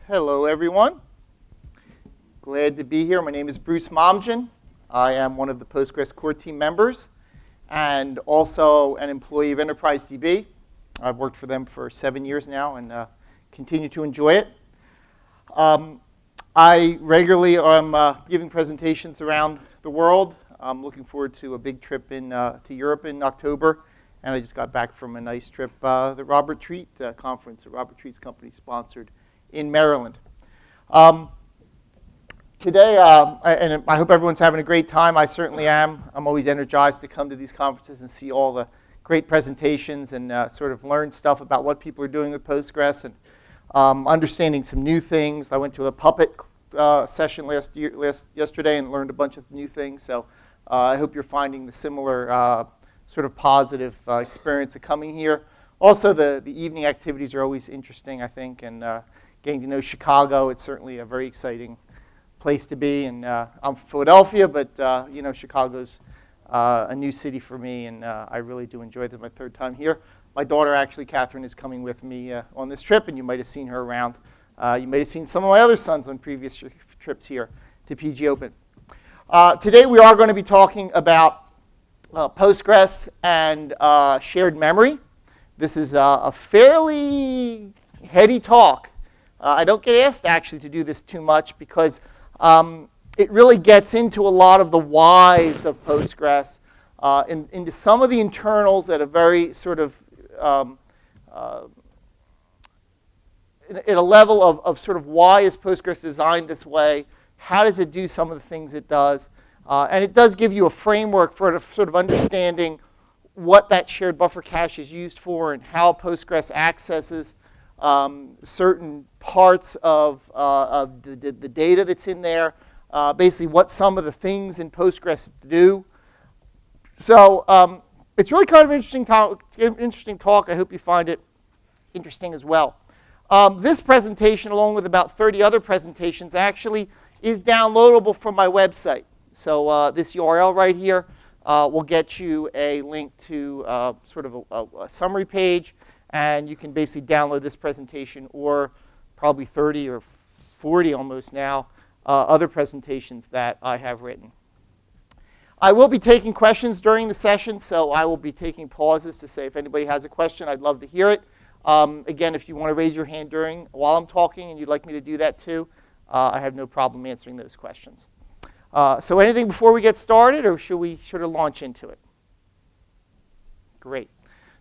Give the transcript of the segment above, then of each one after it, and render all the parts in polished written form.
Hello, everyone. Glad to be here. My name is Bruce Momjian. I am one of the Postgres core team members and also an employee of Enterprise DB. I've worked for them for 7 years now and continue to enjoy it. I regularly am giving presentations around the world. I'm looking forward to a big trip to Europe in October. And I just got back from a nice trip, the Robert Treat conference that Robert Treat's company sponsored in Maryland. Today, and I hope everyone's having a great time. I certainly am. I'm always energized to come to these conferences and see all the great presentations and sort of learn stuff about what people are doing with Postgres and understanding some new things. I went to a Puppet session yesterday and learned a bunch of new things. So I hope you're finding the similar sort of positive experience of coming here. Also, the evening activities are always interesting, I think, and getting to know Chicago, it's certainly a very exciting place to be. And I'm from Philadelphia, but Chicago's a new city for me, and I really do enjoy it. It's my third time here. My daughter, actually, Catherine, is coming with me on this trip, and you might have seen her around. You might have seen some of my other sons on previous trips here to PG Open. Today, we are going to be talking about Postgres and shared memory. This is a fairly heady talk. I don't get asked actually to do this too much because it really gets into a lot of the whys of Postgres, into some of the internals at a very sort of at a level of sort of why is Postgres designed this way, how does it do some of the things it does, and it does give you a framework for sort of understanding what that shared buffer cache is used for and how Postgres accesses certain parts of the data that's in there, basically what some of the things in Postgres do. So it's really kind of an interesting talk. I hope you find it interesting as well. This presentation, along with about 30 other presentations, actually is downloadable from my website. So this URL right here will get you a link to sort of a summary page, and you can basically download this presentation or probably 30 or 40 almost now other presentations that I have written. I will be taking questions during the session, so I will be taking pauses to say if anybody has a question, I'd love to hear it. Again, if you want to raise your hand while I'm talking and you'd like me to do that too, I have no problem answering those questions. So anything before we get started, or should we sort of launch into it? Great.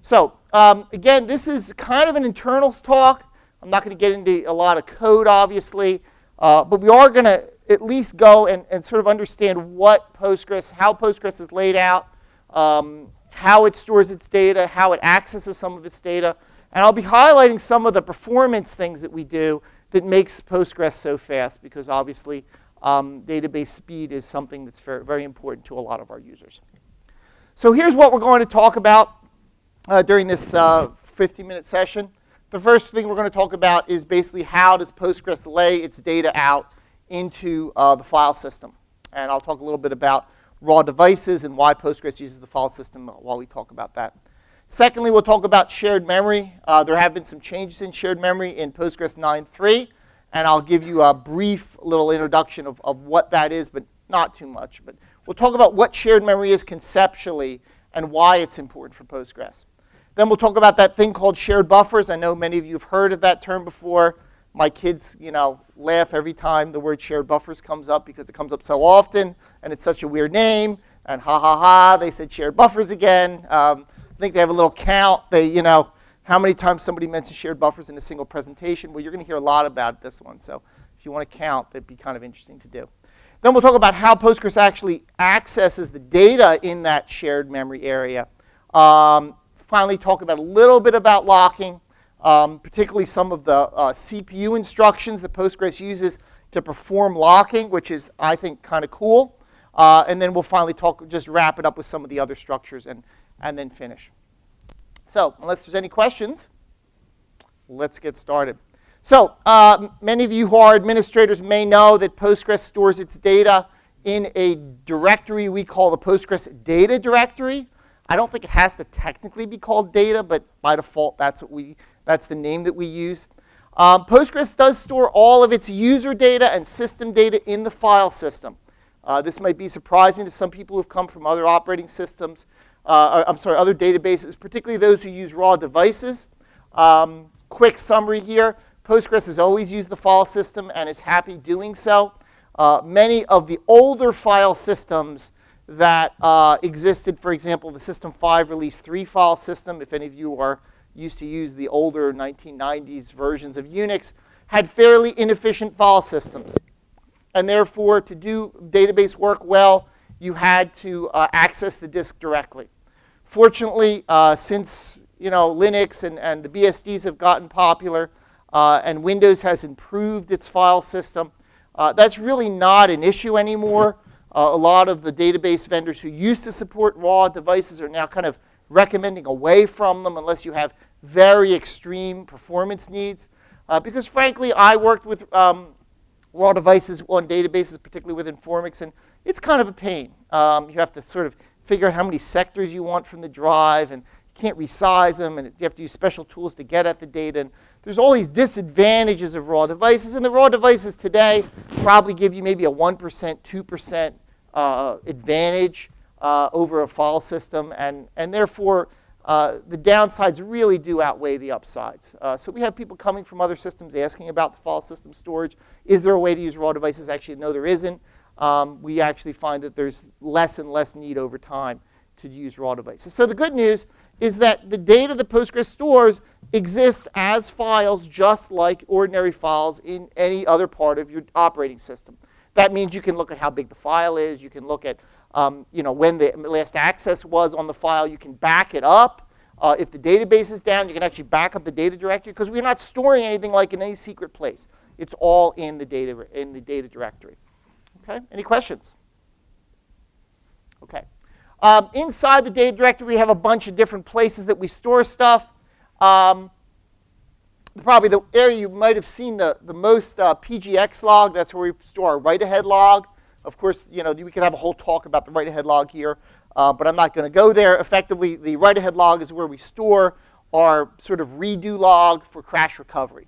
So again, this is kind of an internals talk. I'm not going to get into a lot of code, obviously, but we are going to at least go and sort of understand what Postgres, how Postgres is laid out, how it stores its data, how it accesses some of its data, and I'll be highlighting some of the performance things that we do that makes Postgres so fast, because obviously database speed is something that's very, very important to a lot of our users. So here's what we're going to talk about during this 50-minute session. The first thing we're going to talk about is basically how does Postgres lay its data out into the file system. And I'll talk a little bit about raw devices and why Postgres uses the file system while we talk about that. Secondly, we'll talk about shared memory. There have been some changes in shared memory in Postgres 9.3. And I'll give you a brief little introduction of what that is, but not too much. But we'll talk about what shared memory is conceptually and why it's important for Postgres. Then we'll talk about that thing called shared buffers. I know many of you have heard of that term before. My kids, laugh every time the word shared buffers comes up because it comes up so often, and it's such a weird name. And ha ha ha, they said shared buffers again. I think they have a little count. How many times somebody mentions shared buffers in a single presentation? Well, you're going to hear a lot about this one. So if you want to count, that'd be kind of interesting to do. Then we'll talk about how Postgres actually accesses the data in that shared memory area. Finally, talk about a little bit about locking, particularly some of the CPU instructions that Postgres uses to perform locking, which is, I think, kind of cool. And then we'll finally just wrap it up with some of the other structures and then finish. So, unless there's any questions, let's get started. So, many of you who are administrators may know that Postgres stores its data in a directory we call the Postgres data directory. I don't think it has to technically be called data, but by default, that's the name that we use. Postgres does store all of its user data and system data in the file system. This might be surprising to some people who've come from other operating systems, other databases, particularly those who use raw devices. Quick summary here. Postgres has always used the file system and is happy doing so. Many of the older file systems that existed, for example, the System 5 Release 3 file system, if any of you are used to use the older 1990s versions of Unix, had fairly inefficient file systems. And therefore, to do database work well, you had to access the disk directly. Fortunately, since Linux and the BSDs have gotten popular, and Windows has improved its file system, that's really not an issue anymore. A lot of the database vendors who used to support raw devices are now kind of recommending away from them unless you have very extreme performance needs. Because frankly, I worked with raw devices on databases, particularly with Informix, and it's kind of a pain. You have to sort of figure out how many sectors you want from the drive, and you can't resize them, and you have to use special tools to get at the data. And there's all these disadvantages of raw devices, and the raw devices today probably give you maybe a 1%, 2% advantage over a file system, and therefore the downsides really do outweigh the upsides. So we have people coming from other systems asking about the file system storage. Is there a way to use raw devices? Actually, no, there isn't. We actually find that there's less and less need over time to use raw devices. So the good news is that the data that Postgres stores exists as files just like ordinary files in any other part of your operating system. That means you can look at how big the file is. You can look at when the last access was on the file. You can back it up. If the database is down, you can actually back up the data directory because we're not storing anything like in any secret place. It's all in the data directory. Okay, any questions? Okay. Inside the data directory, we have a bunch of different places that we store stuff. Probably the area you might have seen the most PGX log, that's where we store our write-ahead log. Of course, we could have a whole talk about the write-ahead log here, but I'm not going to go there. Effectively, the write-ahead log is where we store our sort of redo log for crash recovery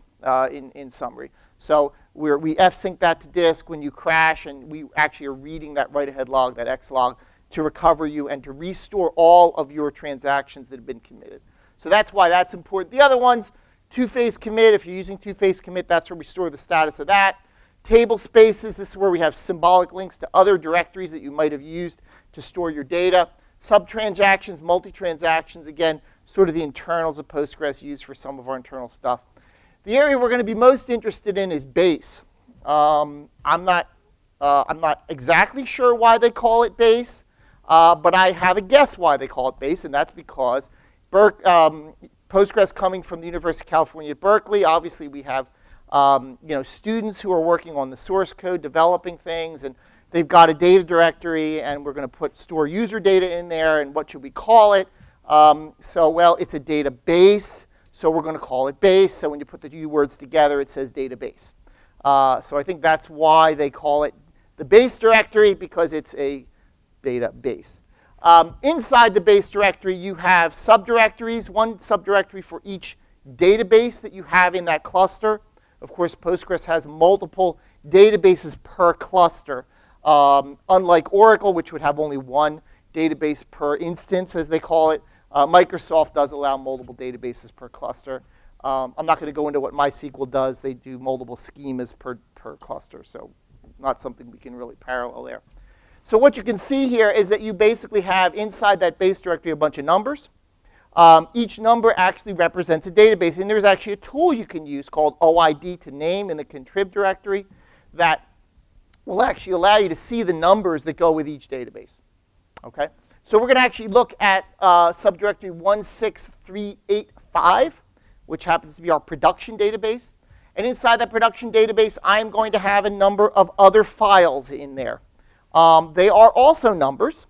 in summary. So we f-sync that to disk when you crash, and we actually are reading that write-ahead log, that X log, to recover you and to restore all of your transactions that have been committed. So that's why that's important. The other ones, two-phase commit. If you're using two-phase commit, that's where we store the status of that. Table spaces, this is where we have symbolic links to other directories that you might have used to store your data. Sub-transactions, multi-transactions, again, sort of the internals of Postgres used for some of our internal stuff. The area we're going to be most interested in is base. I'm not exactly sure why they call it base, but I have a guess why they call it base, and that's because Postgres coming from the University of California at Berkeley, obviously we have students who are working on the source code, developing things, and they've got a data directory, and we're going to store user data in there, and what should we call it? Well, it's a database, so we're going to call it base. So when you put the two words together, it says database. So I think that's why they call it the base directory, because it's a database. Inside the base directory, you have subdirectories, one subdirectory for each database that you have in that cluster. Of course, Postgres has multiple databases per cluster. Unlike Oracle, which would have only one database per instance, as they call it, Microsoft does allow multiple databases per cluster. I'm not going to go into what MySQL does. They do multiple schemas per cluster, so not something we can really parallel there. So what you can see here is that you basically have inside that base directory a bunch of numbers. Each number actually represents a database, and there's actually a tool you can use called OID to name in the contrib directory that will actually allow you to see the numbers that go with each database. Okay? So we're going to actually look at subdirectory 16385, which happens to be our production database. And inside that production database, I'm going to have a number of other files in there. They are also numbers.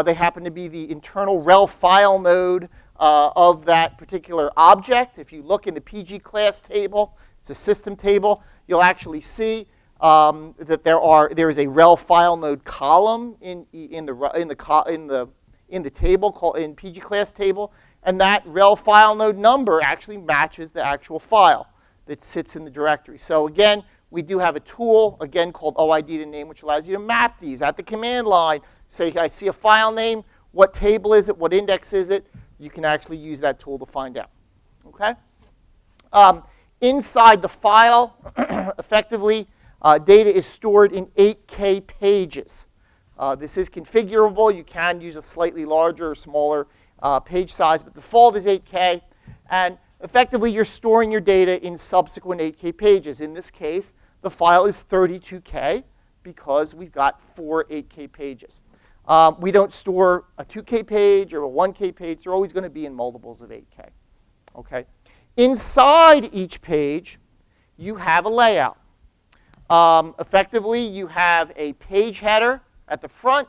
They happen to be the internal rel file node of that particular object. If you look in the PG class table, it's a system table, you'll actually see that there is a rel file node column in the table called in PG class table, and that rel file node number actually matches the actual file. that sits in the directory. So again, we do have a tool, again, called OID to name, which allows you to map these at the command line. Say, I see a file name, what table is it, what index is it? You can actually use that tool to find out. Okay? Inside the file, effectively, data is stored in 8K pages. This is configurable. You can use a slightly larger or smaller page size, but the default is 8K. And effectively, you're storing your data in subsequent 8K pages. In this case, the file is 32K because we've got 4 8K pages. We don't store a 2K page or a 1K page. They're always going to be in multiples of 8K. Okay? Inside each page, you have a layout. Effectively, you have a page header at the front,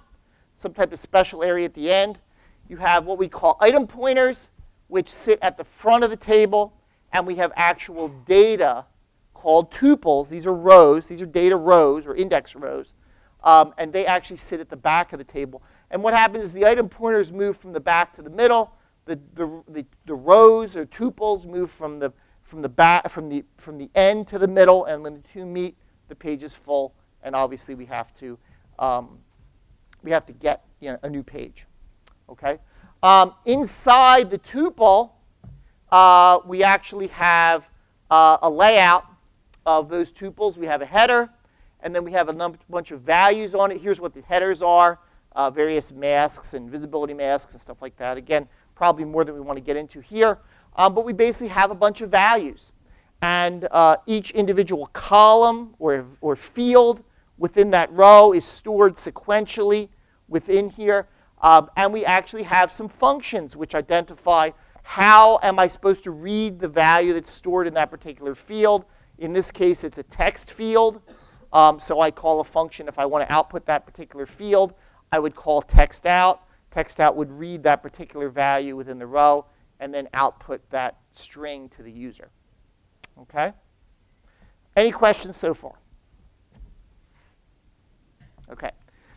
some type of special area at the end. You have what we call item pointers, which sit at the front of the table, and we have actual data called tuples. These are rows. These are data rows or index rows, and they actually sit at the back of the table. And what happens is the item pointers move from the back to the middle. The rows or tuples move from the end to the middle, and when the two meet, the page is full, and obviously we have to get a new page. Okay. Inside the tuple, we actually have a layout of those tuples. We have a header, and then we have a bunch of values on it. Here's what the headers are, various masks and visibility masks and stuff like that. Again, probably more than we want to get into here. But we basically have a bunch of values. And each individual column or field within that row is stored sequentially within here. And we actually have some functions which identify how am I supposed to read the value that's stored in that particular field. In this case, it's a text field. So I call a function if I want to output that particular field. I would call text out. Text out would read that particular value within the row and then output that string to the user. Okay? Any questions so far? Okay.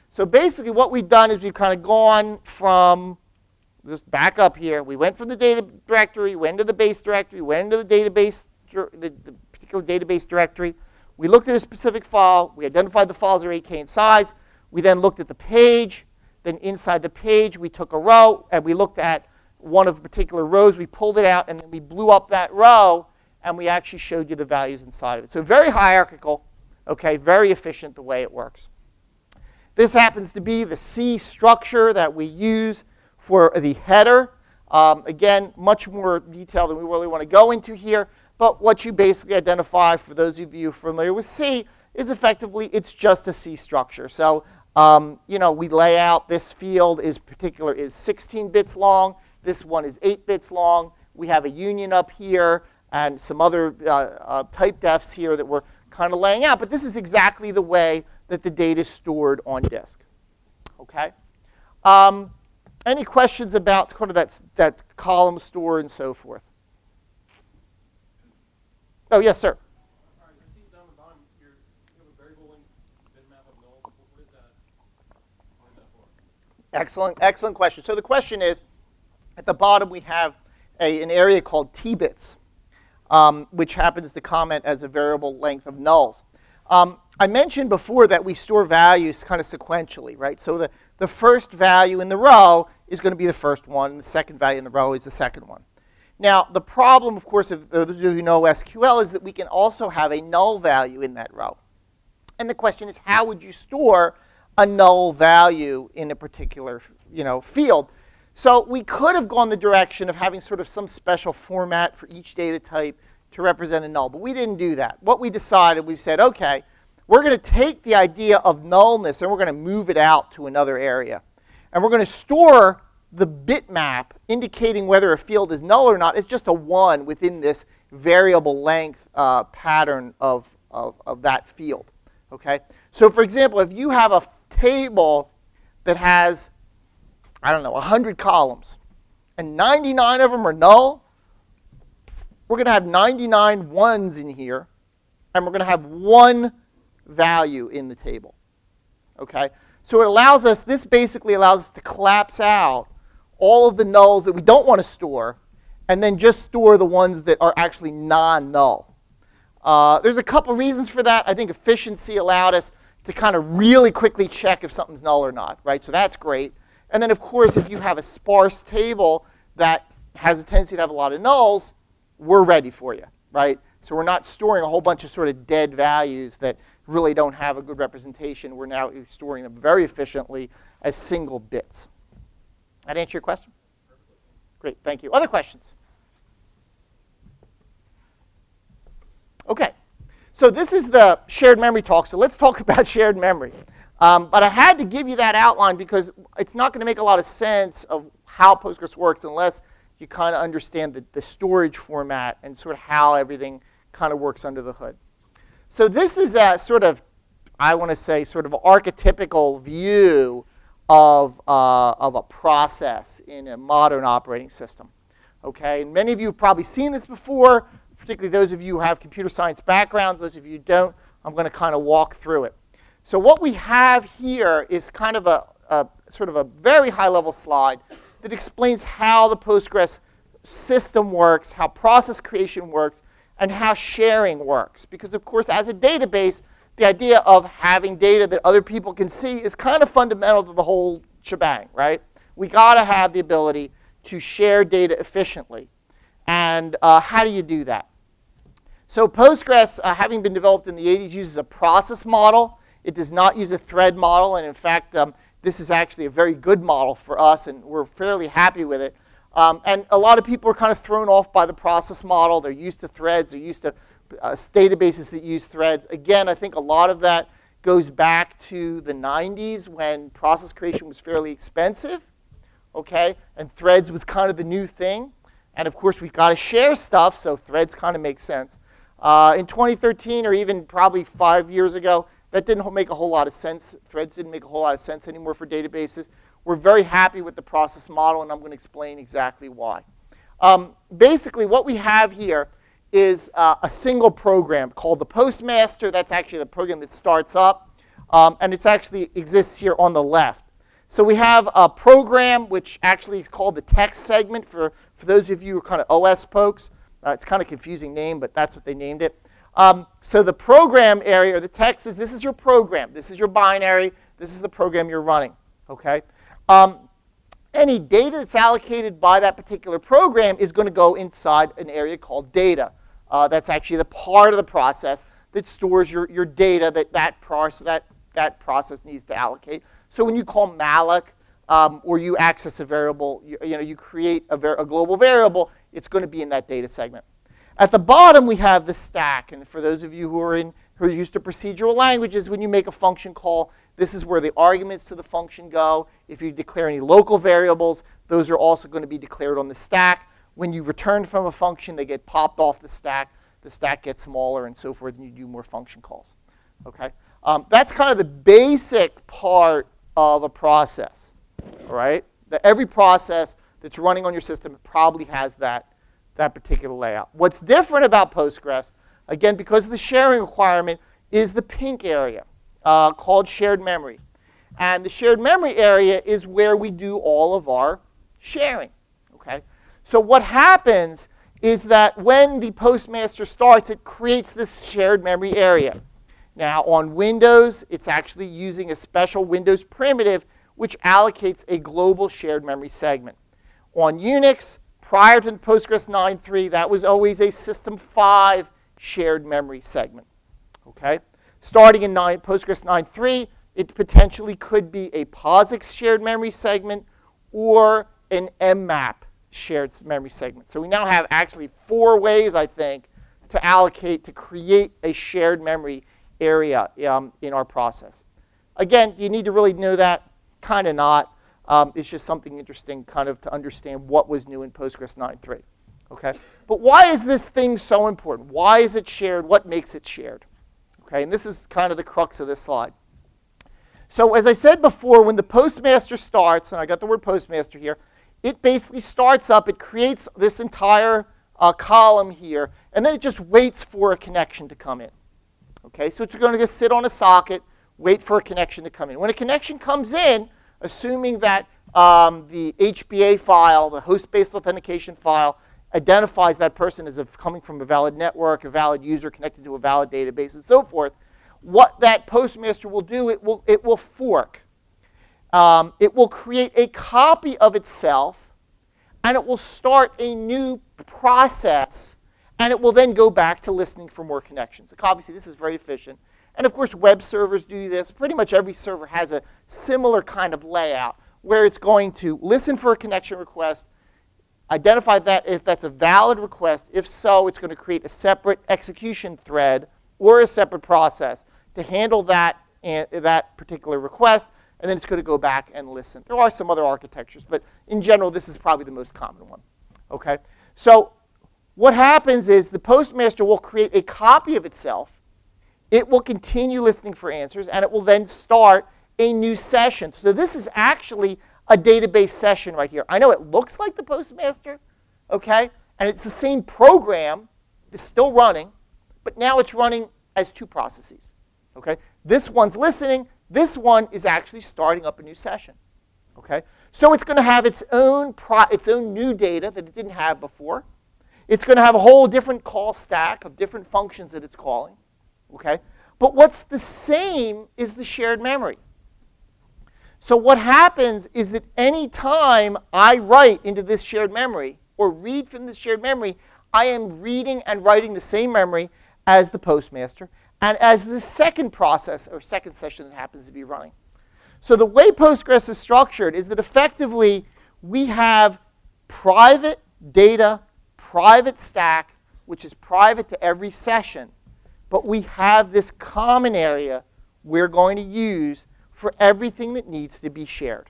So basically what we've done is we've kind of gone from, just back up here, we went from the data directory, went into the base directory, went into the database, the particular database directory. We looked at a specific file. We identified the files are 8K in size. We then looked at the page. Then inside the page, we took a row, and we looked at one of the particular rows. We pulled it out, and then we blew up that row, and we actually showed you the values inside of it. So very hierarchical, okay, very efficient the way it works. This happens to be the C structure that we use for the header. Again, much more detail than we really want to go into here. But what you basically identify, for those of you familiar with C, is effectively it's just a C structure. So we lay out this field is 16 bits long. This one is 8 bits long. We have a union up here and some other type defs here that we're kind of laying out. But this is exactly the way that the data is stored on disk. Okay. Any questions about kind of that column store and so forth? Oh, yes, sir. All right, I see down the bottom you have a variable length bitmap of null. What is that? What is that for? Excellent question. So the question is, at the bottom we have an area called tbits, which happens to comment as a variable length of nulls. I mentioned before that we store values kind of sequentially, right? So the first value in the row is going to be the first one, and the second value in the row is the second one. Now, the problem, of course, of those of you who know SQL, is that we can also have a null value in that row. And the question is, how would you store a null value in a particular field? So we could have gone the direction of having sort of some special format for each data type to represent a null, but we didn't do that. What we decided, we said, okay, we're going to take the idea of nullness and we're going to move it out to another area. And we're going to store the bitmap indicating whether a field is null or not is just a 1 within this variable length pattern of that field. Okay? So for example, if you have a table that has, 100 columns, and 99 of them are null, we're going to have 99 ones in here, and we're going to have 1 value in the table. Okay? So this basically allows us to collapse out all of the nulls that we don't want to store, and then just store the ones that are actually non-null. There's a couple reasons for that. I think efficiency allowed us to kind of really quickly check if something's null or not, right? So that's great. And then, of course, if you have a sparse table that has a tendency to have a lot of nulls, we're ready for you, right? So we're not storing a whole bunch of sort of dead values that really don't have a good representation. We're now storing them very efficiently as single bits. That answer your question? Great, thank you. Other questions? Okay, so this is the shared memory talk, so let's talk about shared memory. But I had to give you that outline because it's not going to make a lot of sense of how Postgres works unless you kind of understand the storage format and sort of how everything kind of works under the hood. So this is a sort of, I want to say, sort of archetypical view of a process in a modern operating system. Okay, and many of you have probably seen this before, particularly those of you who have computer science backgrounds. Those of you who don't, I'm going to kind of walk through it. So what we have here is kind of a sort of a very high-level slide that explains how the Postgres system works, how process creation works, and how sharing works. Because, of course, as a database, the idea of having data that other people can see is kind of fundamental to the whole shebang, right? We got to have the ability to share data efficiently. And how do you do that? So Postgres, having been developed in the 80s, uses a process model. It does not use a thread model. And in fact, this is actually a very good model for us, and we're fairly happy with it. And a lot of people are kind of thrown off by the process model. They're used to threads. They're used to databases that use threads. Again, I think a lot of that goes back to the 90s when process creation was fairly expensive, okay? And threads was kind of the new thing. And of course, we've got to share stuff, so threads kind of make sense. In 2013, or even probably 5 years ago, that didn't make a whole lot of sense. Threads didn't make a whole lot of sense anymore for databases. We're very happy with the process model, and I'm going to explain exactly why. Basically, what we have here is a single program called the Postmaster. That's actually the program that starts up, and it actually exists here on the left. So we have a program which actually is called the text segment for those of you who are kind of OS folks. It's kind of a confusing name, but that's what they named it. So the program area, or the text, is this is your program. This is your binary. This is the program you're running, okay? Any data that's allocated by that particular program is going to go inside an area called data. That's actually the part of the process that stores your data that process needs to allocate. So when you call malloc or you access a variable, you create a global variable, it's going to be in that data segment. At the bottom, we have the stack. And for those of you who are used to procedural languages, when you make a function call, this is where the arguments to the function go. If you declare any local variables, those are also going to be declared on the stack. When you return from a function, they get popped off the stack. The stack gets smaller and so forth, and you do more function calls. Okay? That's kind of the basic part of a process. All right? Every process that's running on your system probably has that particular layout. What's different about Postgres, again, because of the sharing requirement, is the pink area called shared memory. And the shared memory area is where we do all of our sharing. Okay? So what happens is that when the Postmaster starts, it creates this shared memory area. Now, on Windows, it's actually using a special Windows primitive which allocates a global shared memory segment. On Unix, prior to Postgres 9.3, that was always a System 5 shared memory segment. Okay? Starting in Postgres 9.3, it potentially could be a POSIX shared memory segment or an mmap shared memory segment. So we now have actually 4 ways, I think, to allocate, to create a shared memory area in our process. Again, you need to really know that? Kind of not. It's just something interesting kind of to understand what was new in Postgres 9.3. Okay? But why is this thing so important? Why is it shared? What makes it shared? Okay, and this is kind of the crux of this slide. So as I said before, when the Postmaster starts, and I got the word Postmaster here, it basically starts up, it creates this entire column here, and then it just waits for a connection to come in. Okay, so it's going to just sit on a socket, wait for a connection to come in. When a connection comes in, assuming that the HBA file, the host-based authentication file, identifies that person as coming from a valid network, a valid user connected to a valid database, and so forth. What that postmaster will do, it will fork. It will create a copy of itself, and it will start a new process, and it will then go back to listening for more connections. Like obviously, this is very efficient. And of course, web servers do this. Pretty much every server has a similar kind of layout where it's going to listen for a connection request, identify that if that's a valid request. If so, it's going to create a separate execution thread or a separate process to handle that particular request, and then it's going to go back and listen. There are some other architectures, but in general, this is probably the most common one. Okay? So what happens is the postmaster will create a copy of itself. It will continue listening for answers, and it will then start a new session. So this is actually a database session right here. I know it looks like the postmaster, okay? And it's the same program. It's still running, but now it's running as two processes, okay? This one's listening. This one is actually starting up a new session, okay? So it's going to have its own new data that it didn't have before. It's going to have a whole different call stack of different functions that it's calling, okay? But what's the same is the shared memory. So what happens is that any time I write into this shared memory or read from this shared memory, I am reading and writing the same memory as the postmaster and as the second process or second session that happens to be running. So the way Postgres is structured is that effectively we have private data, private stack, which is private to every session, but we have this common area we're going to use for everything that needs to be shared,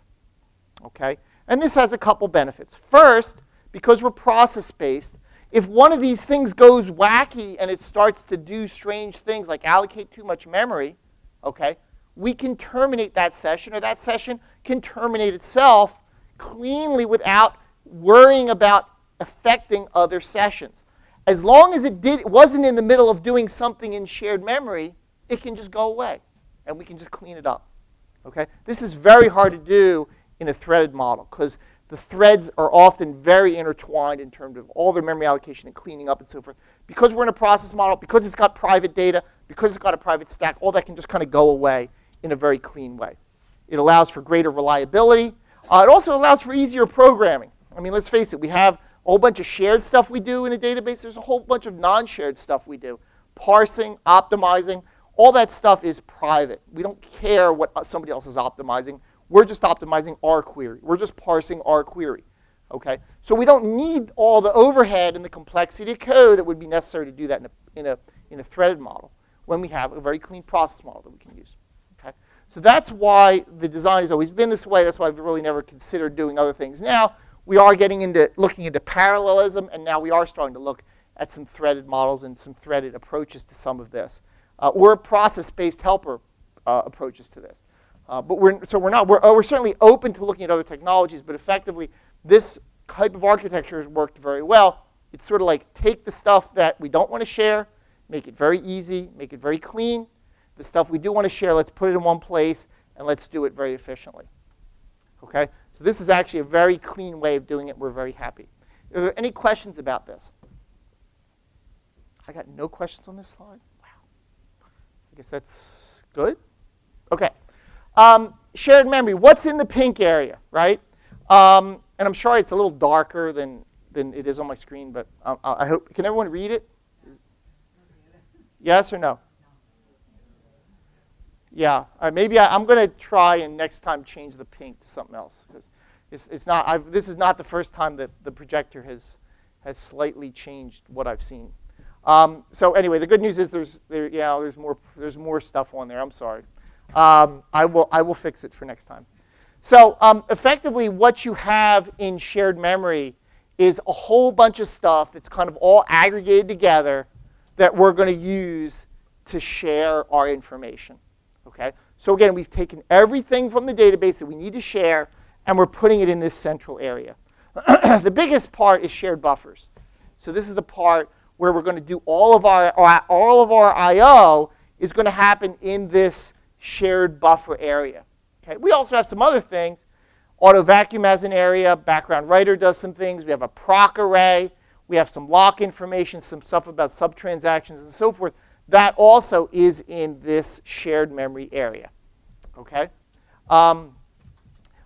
okay? And this has a couple benefits. First, because we're process-based, if one of these things goes wacky and it starts to do strange things like allocate too much memory, okay, we can terminate that session, or that session can terminate itself cleanly without worrying about affecting other sessions. As long as it wasn't in the middle of doing something in shared memory, it can just go away, and we can just clean it up. Okay? This is very hard to do in a threaded model because the threads are often very intertwined in terms of all their memory allocation and cleaning up and so forth. Because we're in a process model, because it's got private data, because it's got a private stack, all that can just kind of go away in a very clean way. It allows for greater reliability. It also allows for easier programming. I mean, let's face it, we have a whole bunch of shared stuff we do in a database. There's a whole bunch of non-shared stuff we do. Parsing, optimizing, all that stuff is private. We don't care what somebody else is optimizing. We're just optimizing our query. We're just parsing our query. Okay? So we don't need all the overhead and the complexity of code that would be necessary to do that in a threaded model when we have a very clean process model that we can use. Okay? So that's why the design has always been this way. That's why I've really never considered doing other things. Now we are looking into parallelism, and now we are starting to look at some threaded models and some threaded approaches to some of this. Or process-based helper approaches to this. But we're certainly open to looking at other technologies, but effectively this type of architecture has worked very well. It's sort of like take the stuff that we don't want to share, make it very easy, make it very clean. The stuff we do want to share, let's put it in one place, and let's do it very efficiently. Okay? So this is actually a very clean way of doing it. We're very happy. Are there any questions about this? I got no questions on this slide? Wow. I guess that's good. Okay. Shared memory. What's in the pink area, right? And I'm sorry it's a little darker than it is on my screen, but I hope, can everyone read it? Yes or no? Yeah. Maybe I'm going to try and next time change the pink to something else because it's not. This is not the first time that the projector has slightly changed what I've seen. So anyway, the good news is there's more stuff on there. I'm sorry. I will fix it for next time. So effectively, what you have in shared memory is a whole bunch of stuff that's kind of all aggregated together that we're going to use to share our information. Okay? So again, we've taken everything from the database that we need to share, and we're putting it in this central area. The biggest part is shared buffers. So this is the part where we're going to do all of our I/O is going to happen in this shared buffer area. Okay? We also have some other things. Auto vacuum has an area. Background writer does some things. We have a proc array. We have some lock information, some stuff about subtransactions and so forth. That also is in this shared memory area. Okay?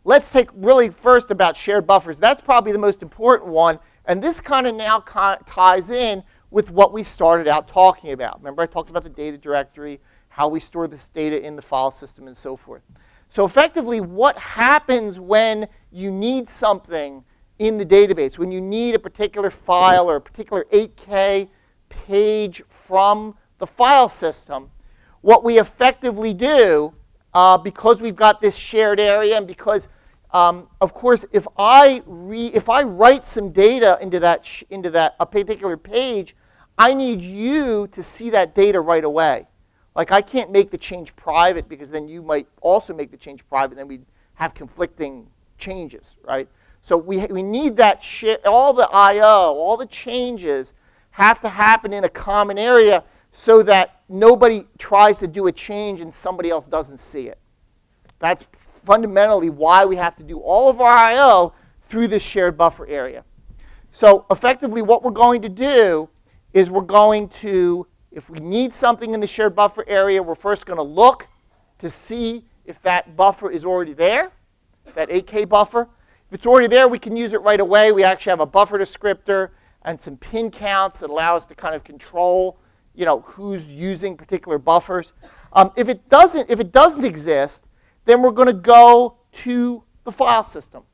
Let's take really first about shared buffers. That's probably the most important one. And this kind of now ties in with what we started out talking about. Remember I talked about the data directory, how we store this data in the file system and so forth. So effectively, what happens when you need something in the database, when you need a particular file or a particular 8K page from the file system, what we effectively do, because we've got this shared area and because, of course, if I write some data into a particular page, I need you to see that data right away. Like I can't make the change private because then you might also make the change private, and then we'd have conflicting changes, right? So we need that all the I/O, all the changes have to happen in a common area so that nobody tries to do a change and somebody else doesn't see it. That's fundamentally why we have to do all of our I/O through this shared buffer area. So effectively what we're going to do is we're going to, if we need something in the shared buffer area, we're first going to look to see if that buffer is already there, that 8K buffer. If it's already there, we can use it right away. We actually have a buffer descriptor and some pin counts that allow us to kind of control, who's using particular buffers. If it doesn't exist, then we're going to go to the file system.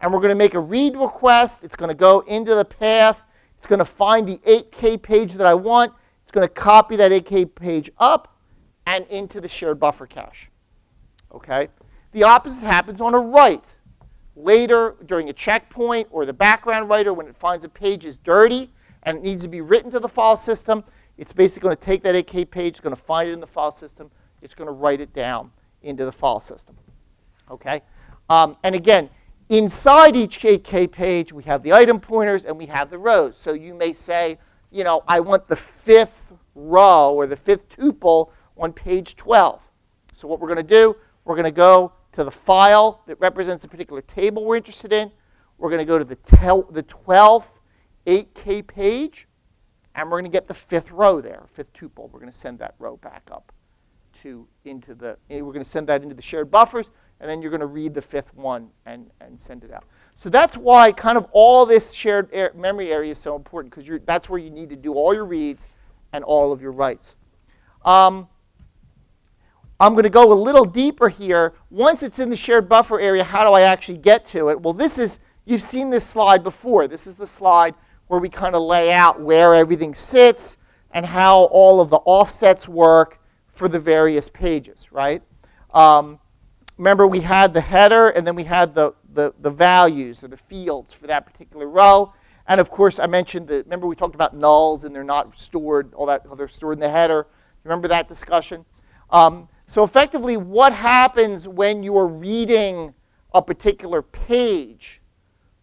And we're going to make a read request. It's going to go into the path. It's going to find the 8K page that I want. It's going to copy that 8K page up and into the shared buffer cache. Okay? The opposite happens on a write. Later, during a checkpoint or the background writer, when it finds a page is dirty and it needs to be written to the file system, it's basically going to take that 8K page, it's going to find it in the file system, it's going to write it down into the file system. Okay? And again, inside each 8K page, we have the item pointers and we have the rows. So you may say, I want the 5th row or the 5th tuple on page 12. So what we're going to do, we're going to go to the file that represents a particular table we're interested in. We're going to go to the 12th 8K page, and we're going to get the 5th row there, 5th tuple. We're going to send that row back up we're going to send that into the shared buffers, and then you're going to read the 5th one and send it out. So that's why kind of all this shared memory area is so important, because that's where you need to do all your reads and all of your writes. I'm going to go a little deeper here. Once it's in the shared buffer area, how do I actually get to it? Well, you've seen this slide before. This is the slide where we kind of lay out where everything sits and how all of the offsets work for the various pages, right? Remember, we had the header, and then we had the values or the fields for that particular row. And of course, I mentioned remember we talked about nulls, and they're not stored, they're stored in the header. Remember that discussion? So effectively, what happens when you're reading a particular page,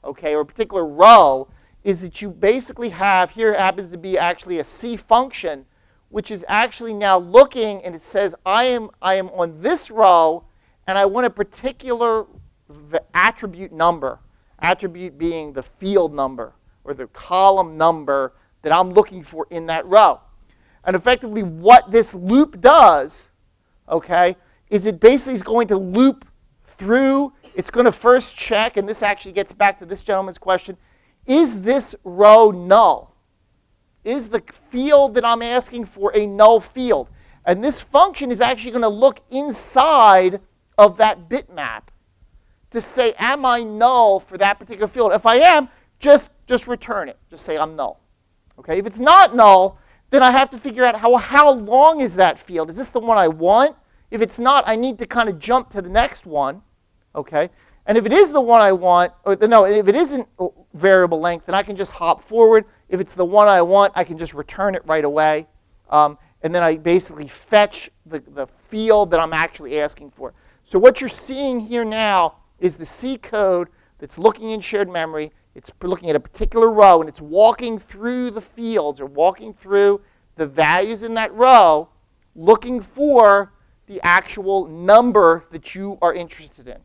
okay, or a particular row, is that you basically have, here it happens to be actually a C function, which is actually now looking, and it says, I am on this row, and I want a particular attribute number, attribute being the field number or the column number that I'm looking for in that row. And effectively what this loop does, okay, is it basically is going to loop through. It's going to first check, and this actually gets back to this gentleman's question, is this row null? Is the field that I'm asking for a null field? And this function is actually going to look inside of that bitmap to say, am I null for that particular field? If I am, just return it. Just say I'm null. Okay? If it's not null, then I have to figure out how long is that field? Is this the one I want? If it's not, I need to kind of jump to the next one. Okay? And if it is the one I want, if it isn't variable length, then I can just hop forward. If it's the one I want, I can just return it right away. And then I basically fetch the field that I'm actually asking for. So what you're seeing here now is the C code that's looking in shared memory. It's looking at a particular row, and it's walking through the fields or walking through the values in that row, looking for the actual number that you are interested in.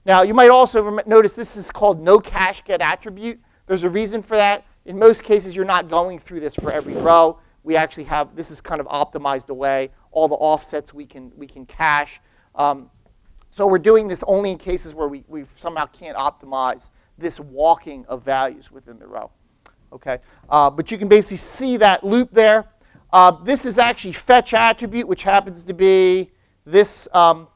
Now, you might also notice this is called no cache get attribute. There's a reason for that. In most cases, you're not going through this for every row. We actually have, this is kind of optimized away, all the offsets we can cache. So we're doing this only in cases where we somehow can't optimize this walking of values within the row. Okay, but you can basically see that loop there. This is actually fetch attribute, which happens to be this,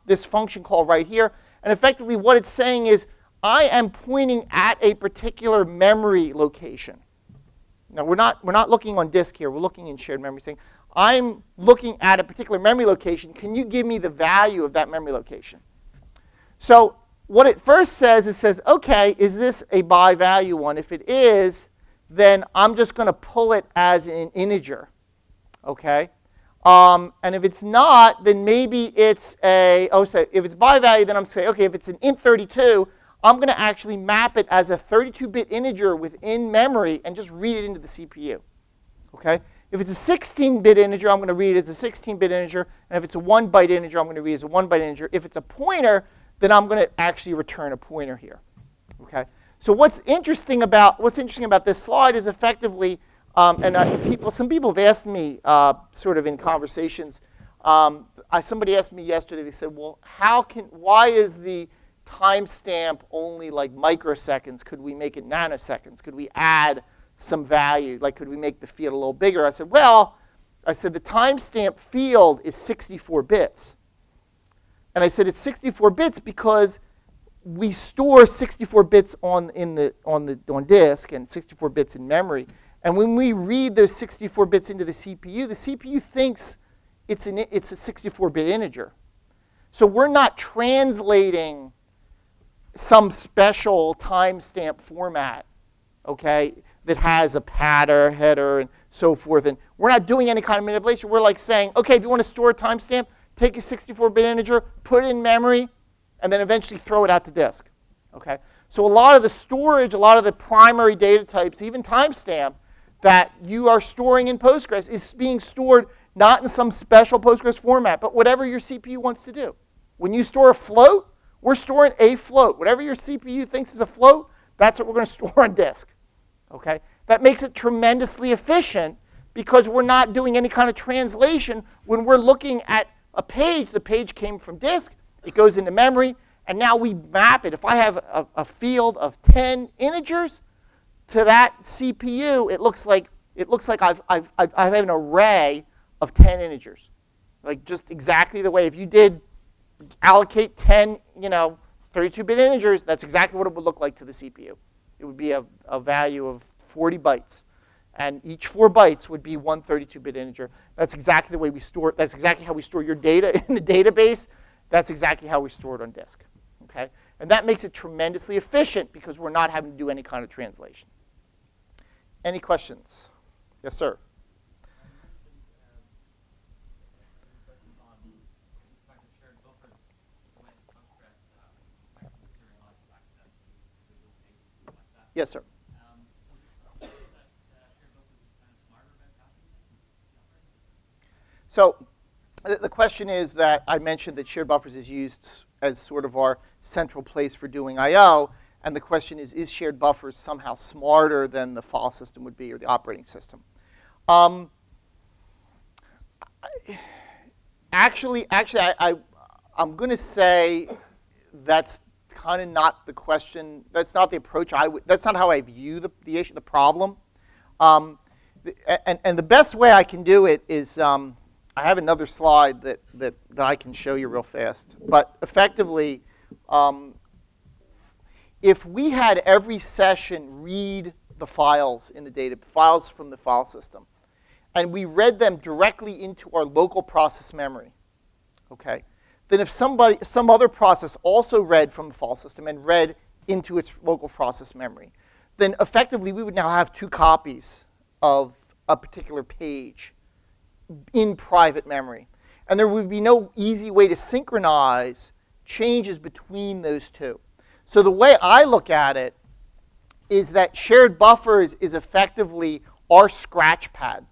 this function call right here. And effectively what it's saying is, I am pointing at a particular memory location. Now we're not looking on disk here, we're looking in shared memory, saying, I'm looking at a particular memory location, can you give me the value of that memory location? So what it first says, it says, okay, is this a by value one? If it is, then I'm just going to pull it as an integer, okay? And if it's not, then maybe it's a, so if it's by value, then I'm saying, okay, if it's an int32, I'm going to actually map it as a 32-bit integer within memory and just read it into the CPU, okay? If it's a 16-bit integer, I'm going to read it as a 16-bit integer, and if it's a 1-byte integer, I'm going to read it as a 1-byte integer. If it's a pointer, then I'm going to actually return a pointer here, okay? So what's interesting about this slide is effectively, some people have asked me sort of in conversations. Somebody asked me yesterday. They said, "Well, why is the timestamp only like microseconds? Could we make it nanoseconds? Could we add some value? Like, could we make the field a little bigger?" I said, "Well, the timestamp field is 64 bits." And I said it's 64 bits because we store 64 bits on disk and 64 bits in memory. And when we read those 64 bits into the CPU thinks it's a 64-bit integer. So we're not translating some special timestamp format, okay, that has a pattern, header, and so forth. And we're not doing any kind of manipulation. We're like saying, okay, if you want to store a timestamp, take a 64-bit integer, put it in memory, and then eventually throw it out to disk. Okay? So a lot of the storage, a lot of the primary data types, even timestamp, that you are storing in Postgres is being stored not in some special Postgres format, but whatever your CPU wants to do. When you store a float, we're storing a float. Whatever your CPU thinks is a float, that's what we're going to store on disk. Okay? That makes it tremendously efficient because we're not doing any kind of translation. When we're looking at a page, the page came from disk, it goes into memory, and now we map it. If I have a field of 10 integers to that CPU, it looks like I have an array of 10 integers, like just exactly the way if you did allocate 10, 32-bit integers, that's exactly what it would look like to the CPU. It would be a value of 40 bytes, and each 4 bytes would be one 32-bit integer. That's exactly the way we store. That's exactly how we store your data in the database. That's exactly how we store it on disk. Okay, and that makes it tremendously efficient because we're not having to do any kind of translation. Any questions? Yes, sir. Yes, sir. So the question is that I mentioned that shared buffers is used as sort of our central place for doing I/O. And the question is shared buffers somehow smarter than the file system would be or the operating system? Actually, I'm going to say that's kind of not the question. That's not the approach I would. That's not how I view the issue, the problem. And the best way I can do it is I have another slide that I can show you real fast. But effectively, if we had every session read the files in the data, files from the file system, and we read them directly into our local process memory, okay, then if some other process also read from the file system and read into its local process memory, then effectively we would now have 2 copies of a particular page in private memory. And there would be no easy way to synchronize changes between those 2. So the way I look at it is that shared buffers is effectively our scratch pad,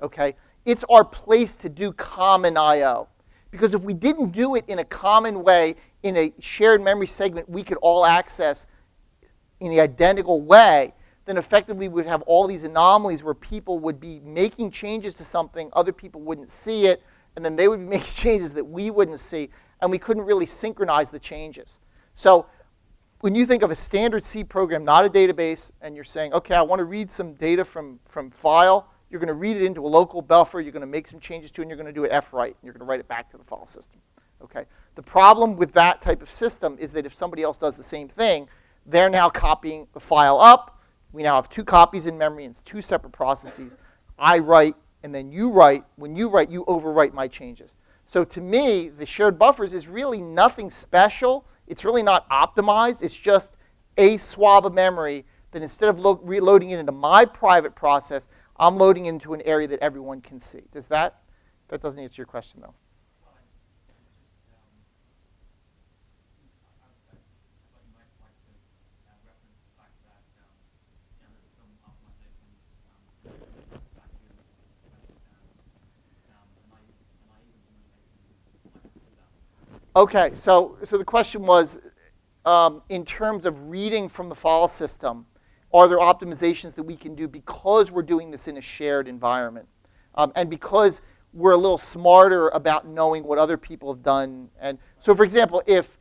okay? It's our place to do common I/O. Because if we didn't do it in a common way, in a shared memory segment we could all access in the identical way, then effectively we'd have all these anomalies where people would be making changes to something, other people wouldn't see it, and then they would be making changes that we wouldn't see, and we couldn't really synchronize the changes. So when you think of a standard C program, not a database, and you're saying, okay, I want to read some data from file, you're going to read it into a local buffer, you're going to make some changes to it, and you're going to do it F-write, and you're going to write it back to the file system. Okay. The problem with that type of system is that if somebody else does the same thing, they're now copying the file up. We now have 2 copies in memory, and it's 2 separate processes. I write, and then you write. When you write, you overwrite my changes. So to me, the shared buffers is really nothing special. It's really not optimized. It's just a swab of memory that instead of reloading it into my private process, I'm loading into an area that everyone can see. Does that doesn't answer your question, though. Okay, so the question was, in terms of reading from the file system, are there optimizations that we can do because we're doing this in a shared environment? And because we're a little smarter about knowing what other people have done. And so, for example, if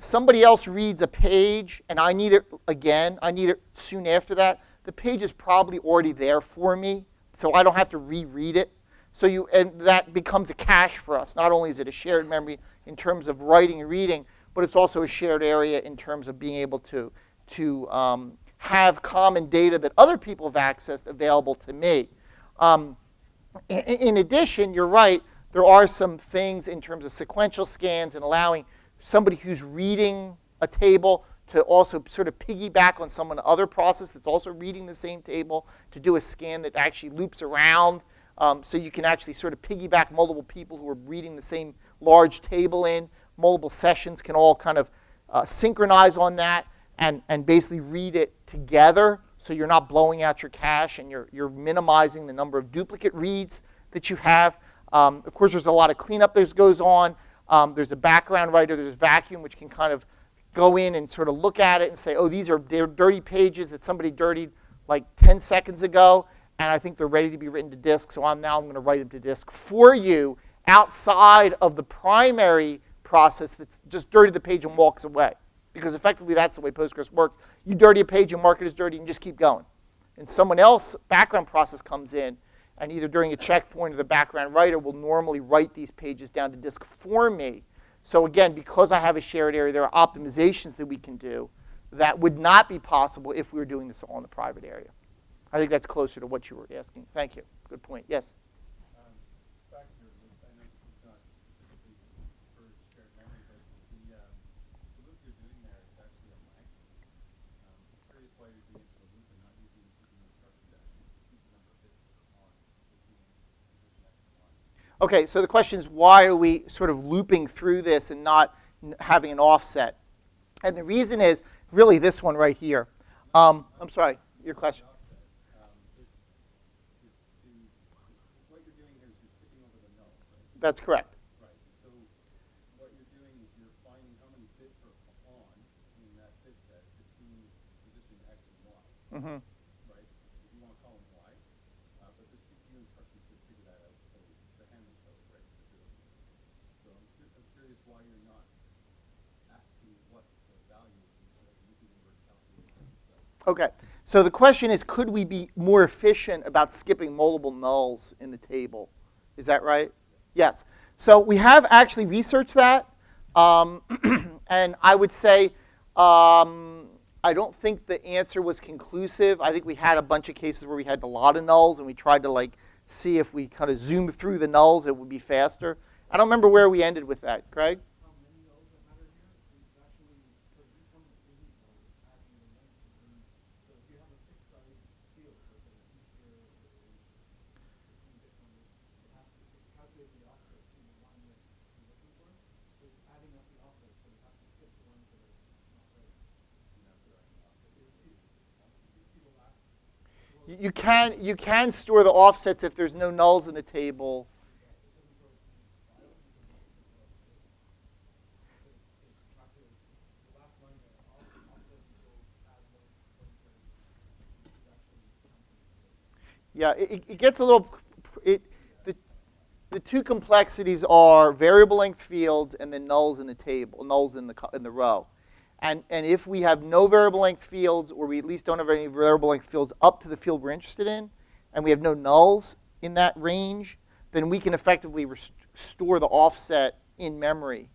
somebody else reads a page and I need it again, I need it soon after that, the page is probably already there for me, so I don't have to reread it. So and that becomes a cache for us. Not only is it a shared memory in terms of writing and reading, but it's also a shared area in terms of being able to have common data that other people have accessed available to me. In addition, you're right, there are some things in terms of sequential scans and allowing somebody who's reading a table to also sort of piggyback on some other process that's also reading the same table to do a scan that actually loops around. So you can actually sort of piggyback multiple people who are reading the same large table in. Multiple sessions can all kind of synchronize on that and basically read it together, so you're not blowing out your cache and you're minimizing the number of duplicate reads that you have. Of course, there's a lot of cleanup that goes on. There's a background writer, there's vacuum, which can kind of go in and sort of look at it and say, oh, they're dirty pages that somebody dirtied like 10 seconds ago, and I think they're ready to be written to disk, so I'm going to write them to disk for you outside of the primary process that's just dirtied the page and walks away. Because effectively, that's the way Postgres works. You dirty a page and mark it as dirty and just keep going. And someone else, background process comes in, and either during a checkpoint or the background writer will normally write these pages down to disk for me. So again, because I have a shared area, there are optimizations that we can do that would not be possible if we were doing this all in the private area. I think that's closer to what you were asking. Thank you. Good point. Yes? Back to your loop, I know this is not specifically for shared memory, but the loop you're doing there is actually a lag. I'm curious why you're doing it for the loop and not using the CPU instruction to actually keep the number of bits on between position X and Y. Okay, so the question is, why are we sort of looping through this and not having an offset? And the reason is really this one right here. I'm sorry, your question. What you're doing here is you're skipping over the null, right? That's correct. Right. So what you're doing is you're finding how many bits are on in that bit set between position X and Y. Mm-hmm. Right? If you want to call them Y. But the CPU instructions should figure that out. So the handling code, right? To do it. So I'm curious why you're not asking what the value is instead of using the word calculate yourself. Okay, so the question is, could we be more efficient about skipping multiple nulls in the table? Is that right? Yes. So we have actually researched that, and I would say I don't think the answer was conclusive. I think we had a bunch of cases where we had a lot of nulls, and we tried to like see if we kind of zoomed through the nulls, it would be faster. I don't remember where we ended with that. Greg? How many nulls that matter here is actually for each one of the nulls, adding the length of them. So if you have a fixed size field, like an integer or a 16-bit number, it has to calculate the offset to the line that you're looking for. So it's adding up the offset, so it has to skip the ones that are not right. And that's what I offset. You see the last. You can store the offsets if there's no nulls in the table. Yeah, it gets a little. The two complexities are variable length fields and then nulls in the table, nulls in the row. And if we have no variable length fields, or we at least don't have any variable length fields up to the field we're interested in, and we have no nulls in that range, then we can effectively store the offset in memory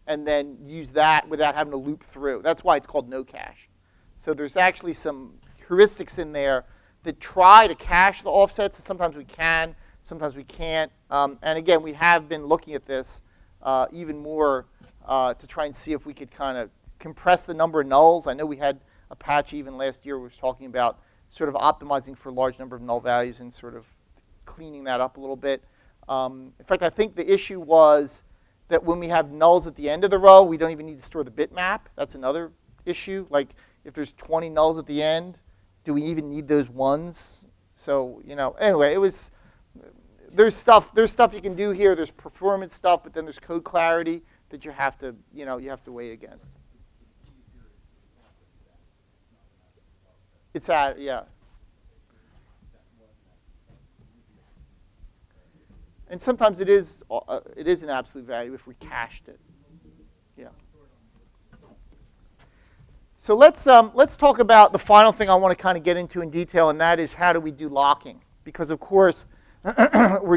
and then use that without having to loop through. That's why it's called no cache. So there's actually some heuristics in there that try to cache the offsets, and sometimes we can, sometimes we can't. And again, we have been looking at this even more to try and see if we could kind of compress the number of nulls. I know we had a patch even last year where we was talking about sort of optimizing for a large number of null values and sort of cleaning that up a little bit. In fact, I think the issue was that when we have nulls at the end of the row, we don't even need to store the bitmap. That's another issue. Like if there's 20 nulls at the end, do we even need those ones? So, anyway, there's stuff you can do here. There's performance stuff, but then there's code clarity that you have to weigh against. It's yeah. And sometimes it is an absolute value if we cached it. Yeah. So let's talk about the final thing I want to kind of get into in detail, and that is how do we do locking? Because of course we now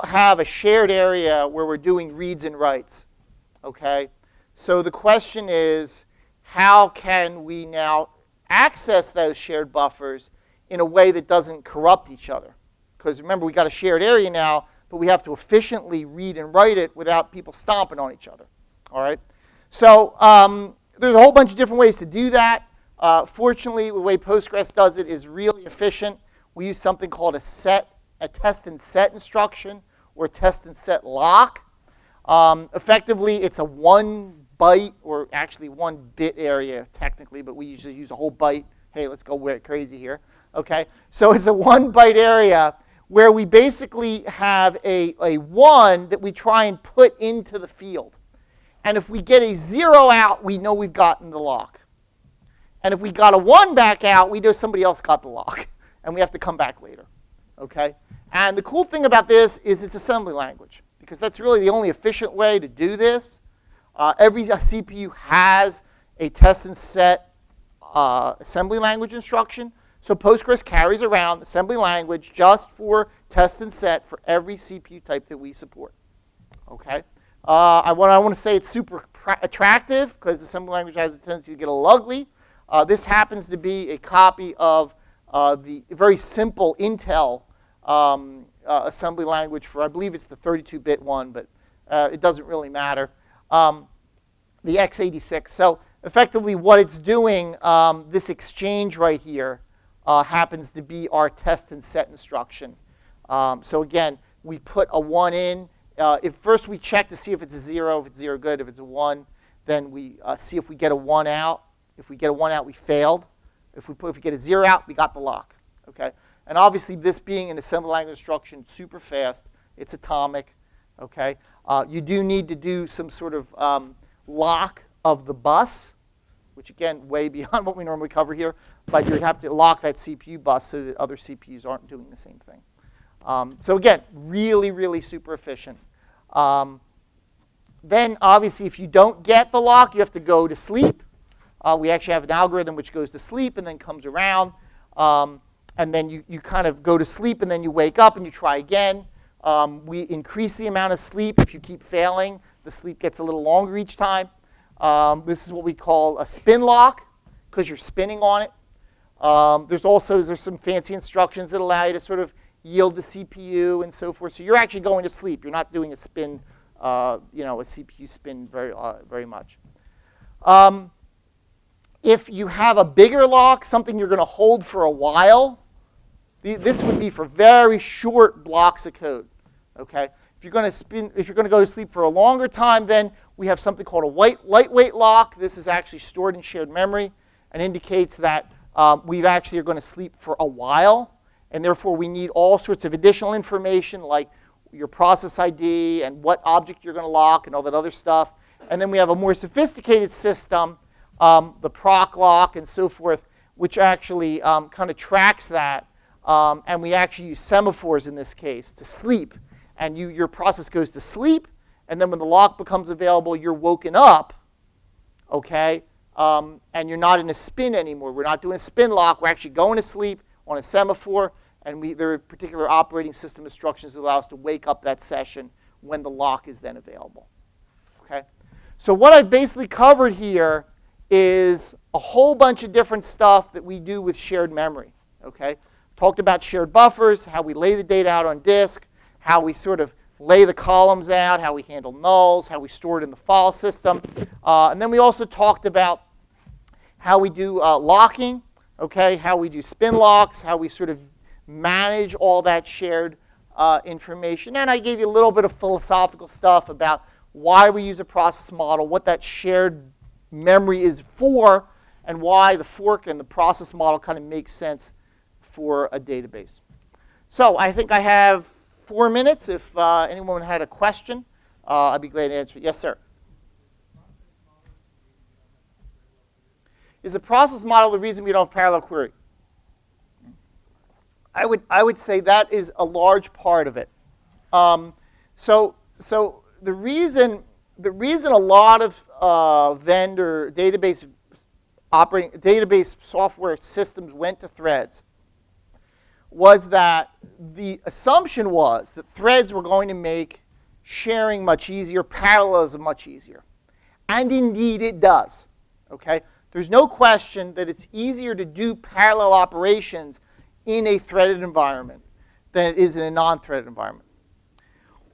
have a shared area where we're doing reads and writes. Okay. So the question is, how can we now access those shared buffers in a way that doesn't corrupt each other? Because remember, we got a shared area now, but we have to efficiently read and write it without people stomping on each other. All right. So there's a whole bunch of different ways to do that. Fortunately, the way Postgres does it is really efficient. We use something called a test and set instruction, or test and set lock. Effectively, it's a 1 byte, or actually 1 bit area technically, but we usually use a whole byte. Hey, let's go crazy here. Okay, so it's a 1 byte area where we basically have a 1 that we try and put into the field. And if we get a 0 out, we know we've gotten the lock. And if we got a 1 back out, we know somebody else got the lock, and we have to come back later. Okay, and the cool thing about this is it's assembly language, because that's really the only efficient way to do this. Every CPU has a test and set assembly language instruction. So Postgres carries around assembly language just for test and set for every CPU type that we support. Okay. I want to say it's super attractive because assembly language has a tendency to get a little ugly. This happens to be a copy of the very simple Intel assembly language for, I believe it's the 32-bit one, but it doesn't really matter. The x86. So effectively what it's doing, this exchange right here, happens to be our test and set instruction. So again, we put a 1 in. If first we check to see if it's a 0. If it's 0, good. If it's a 1, then we see if we get a 1 out. If we get a 1 out, we failed. If we get a 0 out, we got the lock. Okay. And obviously, this being an assembly language instruction, super fast. It's atomic. Okay. You do need to do some sort of lock of the bus, which again, way beyond what we normally cover here. But you have to lock that CPU bus so that other CPUs aren't doing the same thing. So again, really, really super efficient. Then obviously, if you don't get the lock, you have to go to sleep. We actually have an algorithm which goes to sleep and then comes around. And then you kind of go to sleep and then you wake up and you try again. We increase the amount of sleep. If you keep failing, the sleep gets a little longer each time. This is what we call a spin lock because you're spinning on it. There's some fancy instructions that allow you to sort of yield the CPU and so forth. So you're actually going to sleep. You're not doing a spin, a CPU spin very much. If you have a bigger lock, something you're going to hold for a while, this would be for very short blocks of code. Okay. If you're going to go to sleep for a longer time, then we have something called a lightweight lock. This is actually stored in shared memory and indicates that we actually are going to sleep for a while, and therefore we need all sorts of additional information like your process ID and what object you're going to lock and all that other stuff. And then we have a more sophisticated system the proc lock and so forth, which actually kind of tracks that. And we actually use semaphores in this case to sleep. And your process goes to sleep, and then when the lock becomes available, you're woken up, okay? And you're not in a spin anymore. We're not doing a spin lock. We're actually going to sleep on a semaphore, and there are particular operating system instructions that allow us to wake up that session when the lock is then available, okay? So what I've basically covered here is a whole bunch of different stuff that we do with shared memory, okay? Talked about shared buffers, how we lay the data out on disk, how we sort of lay the columns out, how we handle nulls, how we store it in the file system. And then we also talked about how we do locking, okay, how we do spin locks, how we sort of manage all that shared information. And I gave you a little bit of philosophical stuff about why we use a process model, what that shared memory is for, and why the fork and the process model kind of makes sense for a database. So I think I have 4 minutes. If anyone had a question, I'd be glad to answer it. Yes, sir. Is the process model the reason we don't have parallel query? I would say that is a large part of it. So the reason a lot of vendor database software systems went to threads was that the assumption was that threads were going to make sharing much easier, parallelism much easier. And indeed it does, okay? There's no question that it's easier to do parallel operations in a threaded environment than it is in a non-threaded environment.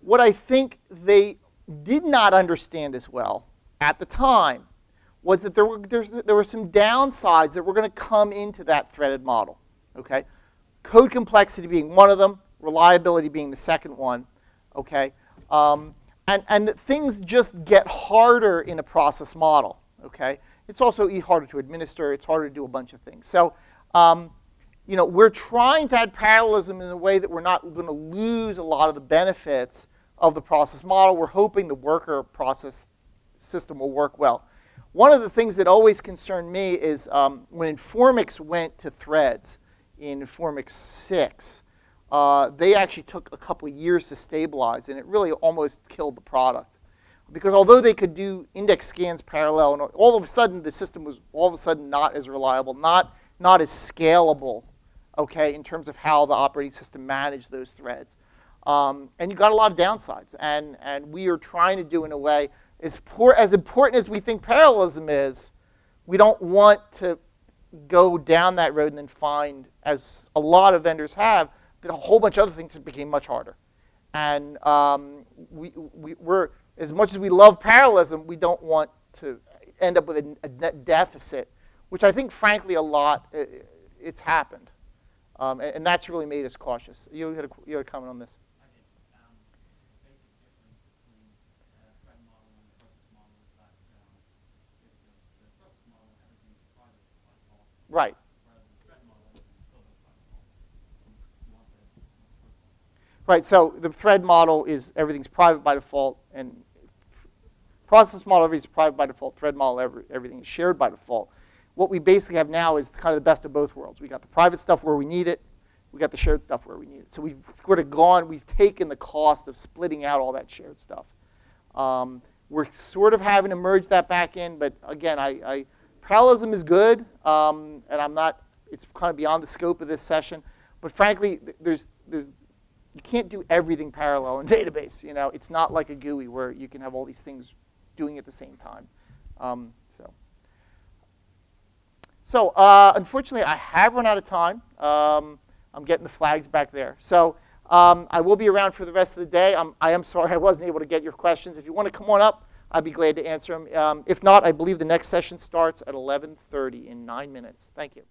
What I think they did not understand as well at the time was that there were some downsides that were going to come into that threaded model, okay? Code complexity being one of them, reliability being the second one, okay? And that things just get harder in a process model, okay? It's also harder to administer. It's harder to do a bunch of things. So, you know, we're trying to add parallelism in a way that we're not going to lose a lot of the benefits of the process model. We're hoping the worker process system will work well. One of the things that always concerned me is when Informix went to threads in Informix 6, they actually took a couple of years to stabilize, and it really almost killed the product. Because although they could do index scans parallel, and all of a sudden the system was all of a sudden not as reliable, not as scalable, okay, in terms of how the operating system managed those threads. And you got a lot of downsides. And we are trying to do in a way, as important as we think parallelism is, we don't want to go down that road and then find, as a lot of vendors have, that a whole bunch of other things became much harder. And we're, as much as we love parallelism, we don't want to end up with a net deficit, which I think, frankly, a lot, it's happened. And that's really made us cautious. You had a comment on this? I did. The basic difference between thread model and process model is that the process model, everything is private by default. Right. Whereas the thread model, everything is public by default. You want the Right, so the thread model is everything's private by default, and process model, everything's private by default. Thread model, everything is shared by default. What we basically have now is kind of the best of both worlds. We got the private stuff where we need it. We got the shared stuff where we need it. So we've sort of we've taken the cost of splitting out all that shared stuff. We're sort of having to merge that back in, but again, parallelism is good, and it's kind of beyond the scope of this session. But frankly, you can't do everything parallel in database. You know, it's not like a GUI where you can have all these things doing at the same time. So unfortunately, I have run out of time. I'm getting the flags back there. So I will be around for the rest of the day. I am sorry I wasn't able to get your questions. If you want to come on up, I'd be glad to answer them. If not, I believe the next session starts at 11:30 in 9 minutes. Thank you.